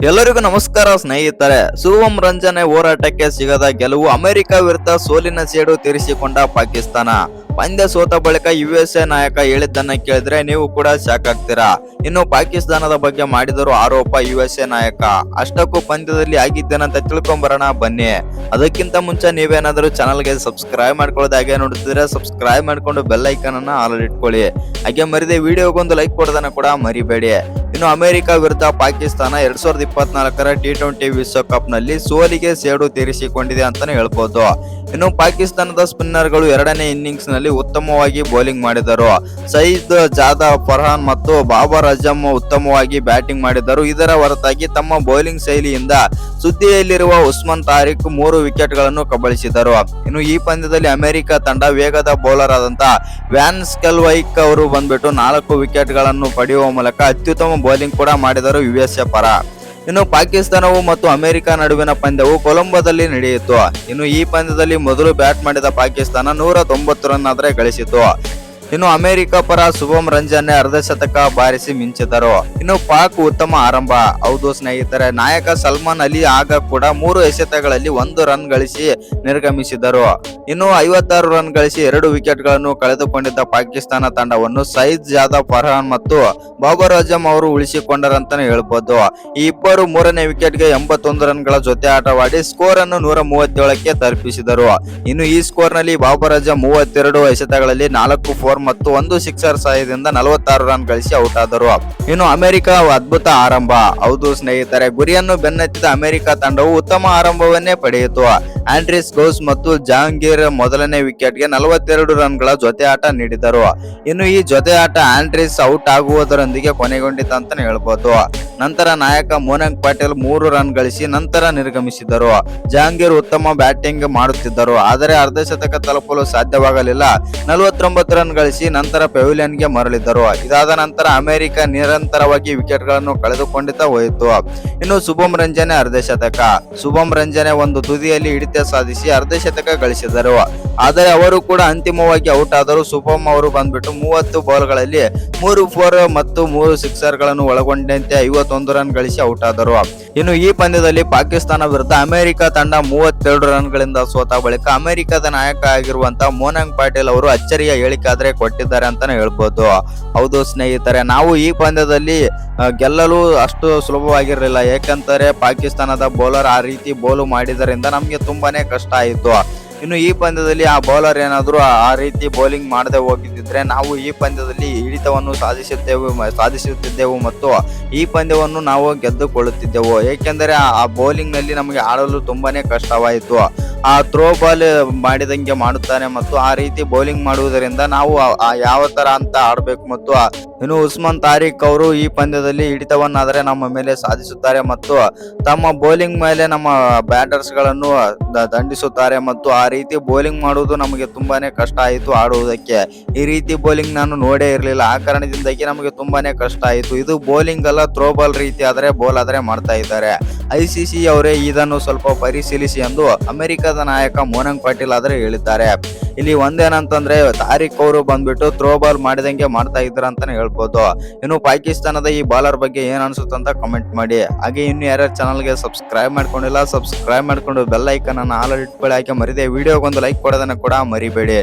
ಎಲ್ಲರಿಗೂ ನಮಸ್ಕಾರ ಸ್ನೇಹಿತರೆ. ಶಿವಂ ರಂಜನೆ ಹೋರಾಟಕ್ಕೆ ಸಿಗದ ಗೆಲುವು, ಅಮೆರಿಕ ವಿರುದ್ಧ ಸೋಲಿನ ಸೇಡು ತೀರಿಸಿಕೊಂಡ ಪಾಕಿಸ್ತಾನ. ಪಂದ್ಯ ಸೋತ ಬಳಿಕ ಯುಎಸ್ಎ ನಾಯಕ ಹೇಳಿದ್ದನ್ನ ಕೇಳಿದ್ರೆ ನೀವು ಕೂಡ ಶಾಕ್ ಆಗ್ತೀರಾ. ಇನ್ನು ಪಾಕಿಸ್ತಾನದ ಬಗ್ಗೆ ಮಾಡಿದರು ಆರೋಪ ಯುಎಸ್ಎ ನಾಯಕ. ಅಷ್ಟಕ್ಕೂ ಪಂದ್ಯದಲ್ಲಿ ಆಗಿದ್ದೇನಂತ ತಿಳ್ಕೊಂಬರೋಣ ಬನ್ನಿ. ಅದಕ್ಕಿಂತ ಮುಂಚೆ ನೀವೇನಾದರೂ ಚಾನಲ್ಗೆ ಸಬ್ಸ್ಕ್ರೈಬ್ ಮಾಡ್ಕೊಳ್ಳೋದು ಹಾಗೆ ನೋಡ್ತಿದ್ರೆ ಸಬ್ಸ್ಕ್ರೈಬ್ ಮಾಡ್ಕೊಂಡು ಬೆಲ್ ಐಕಾನ್ ಅನ್ನ ಆಲ್ ಇಟ್ಕೊಳ್ಳಿ. ಹಾಗೆ ಮರಿದೆ ವಿಡಿಯೋಗೊಂದು ಲೈಕ್ ಕೊಡೋದನ್ನ ಕೂಡ ಮರಿಬೇಡಿ. ಇನ್ನು ಅಮೆರಿಕ ವಿರುದ್ಧ ಪಾಕಿಸ್ತಾನ 2024ರ T20 ವಿಶ್ವಕಪ್ ನಲ್ಲಿ ಸೋಲಿಗೆ ಸೇಡು ತೀರಿಸಿಕೊಂಡಿದೆ ಅಂತಾನೆ ಹೇಳ್ಬೋದು. ಇನ್ನು ಪಾಕಿಸ್ತಾನದ ಸ್ಪಿನ್ನರ್ಗಳು ಎರಡನೇ ಇನ್ನಿಂಗ್ಸ್ ನಲ್ಲಿ ಉತ್ತಮವಾಗಿ ಬೌಲಿಂಗ್ ಮಾಡಿದರು. ಸಯೀದ್ ಜಾದವ್, ಫರ್ಹಾನ್ ಮತ್ತು ಬಾಬರ್ ಅಜಮ್ ಉತ್ತಮವಾಗಿ ಬ್ಯಾಟಿಂಗ್ ಮಾಡಿದರು. ಇದರ ಹೊರತಾಗಿ ತಮ್ಮ ಬೌಲಿಂಗ್ ಶೈಲಿಯಿಂದ ಸುದ್ದಿಯಲ್ಲಿರುವ ಉಸ್ಮಾನ್ ತಾರಿಕ್ 3 ವಿಕೆಟ್ಗಳನ್ನು ಕಬಳಿಸಿದರು. ಇನ್ನು ಈ ಪಂದ್ಯದಲ್ಲಿ ಅಮೆರಿಕ ತಂಡ ವೇಗದ ಬೌಲರ್ ಆದಂತಹ ವ್ಯಾನ್ ಸ್ಕೆಲ್ವೈಕ್ ಅವರು ಬಂದ್ಬಿಟ್ಟು 4 ವಿಕೆಟ್ಗಳನ್ನು ಪಡೆಯುವ ಮೂಲಕ ಅತ್ಯುತ್ತಮ ಬೌಲಿಂಗ್ ಕೂಡ ಮಾಡಿದರು ಯುಎಸ್ಎ ಪರ. ಇನ್ನು ಪಾಕಿಸ್ತಾನವು ಮತ್ತು ಅಮೆರಿಕ ನಡುವಿನ ಪಂದ್ಯವು ಕೊಲಂಬೋದಲ್ಲಿ ನಡೆಯಿತು. ಇನ್ನು ಈ ಪಂದ್ಯದಲ್ಲಿ ಮೊದಲು ಬ್ಯಾಟ್ ಮಾಡಿದ ಪಾಕಿಸ್ತಾನ 190 ರನ್ ಆದ್ರೆ ಗಳಿಸಿತು. ಇನ್ನು ಅಮೆರಿಕ ಪರ ಶುಭಂ ರಂಜನೆ ಅರ್ಧಶತಕ ಬಾರಿಸಿ ಮಿಂಚಿದರು. ಇನ್ನು ಪಾಕ್ ಉತ್ತಮ ಆರಂಭ. ಹೌದು ಸ್ನೇಹಿತರೆ, ನಾಯಕ ಸಲ್ಮಾನ್ ಅಲಿ ಆಗ ಕೂಡ 3 ಎಸೆತಗಳಲ್ಲಿ 1 ರನ್ ಗಳಿಸಿ ನಿರ್ಗಮಿಸಿದರು. ಇನ್ನು 56 ರನ್ ಗಳಿಸಿ 2 ವಿಕೆಟ್ಗಳನ್ನು ಕಳೆದುಕೊಂಡಿದ್ದ ಪಾಕಿಸ್ತಾನ ತಂಡವನ್ನು ಸಯೀದ್ ಜಾದವ್, ಫರ್ಹಾನ್ ಮತ್ತು ಬಾಬರ್ ಅಜಮ್ ಅವರು ಉಳಿಸಿಕೊಂಡರಂತಾನೆ ಹೇಳ್ಬೋದು. ಈ ಇಬ್ಬರು 3ನೇ ವಿಕೆಟ್ಗೆ 81 ರನ್ಗಳ ಜೊತೆ ಆಟವಾಡಿ ಸ್ಕೋರ್ ಅನ್ನು 137ಕ್ಕೆ ತಲುಪಿಸಿದರು. ಇನ್ನು ಈ ಸ್ಕೋರ್ ನಲ್ಲಿ ಬಾಬರ್ ಅಜಮ್ 32 ಎಸೆತಗಳಲ್ಲಿ 4 4 ಮತ್ತು 1 ಸಿಕ್ಸರ್ ಸಹಾಯದಿಂದ 46 ರನ್ ಗಳಿಸಿ ಔಟ್ ಆದರು. ಇನ್ನು ಅಮೆರಿಕ ಅದ್ಭುತ ಆರಂಭ. ಹೌದು ಸ್ನೇಹಿತರೆ, ಗುರಿಯನ್ನು ಬೆನ್ನತ್ತಿದ ಅಮೆರಿಕ ತಂಡವು ಉತ್ತಮ ಆರಂಭವನ್ನೇ ಪಡೆಯಿತು. ಆಂಡ್ರಿಸ್ ಗೌಸ್ ಮತ್ತು ಜಹಾಂಗೀರ್ ಮೊದಲನೇ ವಿಕೆಟ್ಗೆ 42 ರನ್ಗಳ ಜೊತೆ ಆಟ ನೀಡಿದರು. ಇನ್ನು ಈ ಜೊತೆ ಆಟ ಆಂಡ್ರಿಸ್ ಔಟ್ ಆಗುವುದರೊಂದಿಗೆ ಕೊನೆಗೊಂಡಿತು ಅಂತಾನೆ ಹೇಳ್ಬೋದು. ನಂತರ ನಾಯಕ ಮೋನಂಗ್ ಪಾಟೀಲ್ 3 ರನ್ ಗಳಿಸಿ ನಂತರ ನಿರ್ಗಮಿಸಿದರು. ಜಹಾಂಗೀರ್ ಉತ್ತಮ ಬ್ಯಾಟಿಂಗ್ ಮಾಡುತ್ತಿದ್ದರು, ಆದರೆ ಅರ್ಧಶತಕ ತಲುಪಲು ಸಾಧ್ಯವಾಗಲಿಲ್ಲ. 49 ರನ್ ಗಳಿಸಿ ನಂತರ ಪೆವಿಲಿಯನ್ಗೆ ಮರಳಿದರು. ಇದಾದ ನಂತರ ಅಮೆರಿಕ ನಿರಂತರವಾಗಿ ವಿಕೆಟ್ಗಳನ್ನು ಕಳೆದುಕೊಂಡಿತಾ ಹೋಯಿತು. ಇನ್ನು ಶುಭಂ ರಂಜನೆ ಅರ್ಧಶತಕ. ಶುಭಂ ರಂಜನೆ ಒಂದು ತುದಿಯಲ್ಲಿ ಹಿಡಿತ ಸಾಧಿಸಿ ಅರ್ಧಶತಕ ಗಳಿಸಿದರು, ಆದರೆ ಅವರು ಕೂಡ ಅಂತಿಮವಾಗಿ ಔಟ್ ಆದರು. ಶುಭಂ ಅವರು ಬಂದ್ಬಿಟ್ಟು 30 ಬಾಲ್ಗಳಲ್ಲಿ 3 4 ಮತ್ತು 3 ಸಿಕ್ಸರ್ ಗಳನ್ನು ಒಳಗೊಂಡಂತೆ 51 ರನ್ ಗಳಿಸಿ ಔಟ್ ಆದರು. ಇನ್ನು ಈ ಪಂದ್ಯದಲ್ಲಿ ಪಾಕಿಸ್ತಾನ ವಿರುದ್ಧ ಅಮೆರಿಕ ತಂಡ 32 ರನ್ಗಳಿಂದ ಸೋತ ಬಳಿಕ ಅಮೆರಿಕದ ನಾಯಕ ಆಗಿರುವಂತಹ ಮೋನಂಗ್ ಪಾಟೀಲ್ ಅವರು ಅಚ್ಚರಿಯ ಹೇಳಿಕೆ ಆದ್ರೆ ಕೊಟ್ಟಿದ್ದಾರೆ ಅಂತಾನೆ ಹೇಳ್ಬೋದು. ಹೌದು ಸ್ನೇಹಿತರೆ, ನಾವು ಈ ಪಂದ್ಯದಲ್ಲಿ ಗೆಲ್ಲಲು ಅಷ್ಟು ಸುಲಭವಾಗಿರಲಿಲ್ಲ. ಏಕೆಂದರೆ ಪಾಕಿಸ್ತಾನದ ಬೌಲರ್ ಆ ರೀತಿ ಬೌಲು ಮಾಡಿದರಿಂದ ನಮ್ಗೆ ತುಂಬಾನೇ ಕಷ್ಟ ಆಯಿತು. ಇನ್ನು ಈ ಪಂದ್ಯದಲ್ಲಿ ಆ ಬೌಲರ್ ಏನಾದ್ರು ಆ ರೀತಿ ಬೌಲಿಂಗ್ ಮಾಡದೆ ಹೋಗಿದ್ದಿದ್ರೆ ನಾವು ಈ ಪಂದ್ಯದಲ್ಲಿ ಹಿಡಿತವನ್ನು ಸಾಧಿಸುತ್ತಿದ್ದೆವು ಮತ್ತು ಈ ಪಂದ್ಯವನ್ನು ನಾವು ಗೆದ್ದುಕೊಳ್ಳುತ್ತಿದ್ದೆವು. ಏಕೆಂದರೆ ಆ ಬೌಲಿಂಗ್ ನಲ್ಲಿ ನಮಗೆ ಆಡಲು ತುಂಬಾನೇ ಕಷ್ಟವಾಯಿತು. ಆ ಥ್ರೋ ಬಾಲ್ ಮಾಡಿದಂಗೆ ಮಾಡುತ್ತಾನೆ ಮತ್ತು ಆ ರೀತಿ ಬೌಲಿಂಗ್ ಮಾಡುವುದರಿಂದ ನಾವು ಯಾವ ತರ ಅಂತ ಆಡಬೇಕು. ಮತ್ತು ಇನ್ನು ಉಸ್ಮಾನ್ ತಾರಿಕ್ ಅವರು ಈ ಪಂದ್ಯದಲ್ಲಿ ಹಿಡಿತವನ್ನಾದರೆ ನಮ್ಮ ಮೇಲೆ ಸಾಧಿಸುತ್ತಾರೆ ಮತ್ತು ತಮ್ಮ ಬೌಲಿಂಗ್ ಮೇಲೆ ನಮ್ಮ ಬ್ಯಾಟರ್ಸ್ ಗಳನ್ನು ದಂಡಿಸುತ್ತಾರೆ ಮತ್ತು ಆ ರೀತಿ ಬೌಲಿಂಗ್ ಮಾಡುವುದು ನಮಗೆ ತುಂಬಾನೇ ಕಷ್ಟ ಆಯಿತು ಆಡುವುದಕ್ಕೆ. ಈ ರೀತಿ ಬೌಲಿಂಗ್ ನಾನು ನೋಡೇ ಇರಲಿಲ್ಲ. ಆ ಕಾರಣದಿಂದಾಗಿ ನಮಗೆ ತುಂಬಾನೇ ಕಷ್ಟ ಆಯಿತು. ಇದು ಬೌಲಿಂಗ್ ಅಲ್ಲ, ಥ್ರೋ ಬಾಲ್ ರೀತಿ ಆದರೆ ಬೌಲ್ ಆದರೆ ಮಾಡ್ತಾ ಇದ್ದಾರೆ. ICC ಅವರೇ ಇದನ್ನು ಸ್ವಲ್ಪ ಪರಿಶೀಲಿಸಿ ಎಂದು ಅಮೆರಿಕದ ನಾಯಕ ಮೋನಂಗ್ ಪಾಟೀಲ್ ಆದರೆ ಹೇಳಿದ್ದಾರೆ. ಇಲ್ಲಿ ಒಂದೇನಂತಂದ್ರೆ ತಾರಿಕ್ ಅವರು ಬಂದ್ಬಿಟ್ಟು ಥ್ರೋ ಬಾಲ್ ಮಾಡಿದಂಗೆ ಮಾಡ್ತಾ ಇದ್ರ ಅಂತಾನೆ ಹೇಳ್ಬೋದು. ಇನ್ನು ಪಾಕಿಸ್ತಾನದ ಈ ಬಾಲರ್ ಬಗ್ಗೆ ಏನ್ ಅನ್ಸುತ್ತಂತ ಕಮೆಂಟ್ ಮಾಡಿ. ಹಾಗೆ ಇನ್ನು ಯಾರ್ಯಾರು ಚಾನಲ್ಗೆ ಸಬ್ಸ್ಕ್ರೈಬ್ ಮಾಡ್ಕೊಂಡಿಲ್ಲ ಸಬ್ಸ್ಕ್ರೈಬ್ ಮಾಡ್ಕೊಂಡು ಬೆಲ್ ಐಕನ್ ಅನ್ನ ಆಲ್ ಇಟ್ಕೊಳ್ಳಿ. ಹಾಗೆ ಮರಿದೆ ವಿಡಿಯೋಗೊಂದು ಲೈಕ್ ಕೊಡೋದನ್ನ ಕೂಡ ಮರಿಬೇಡಿ.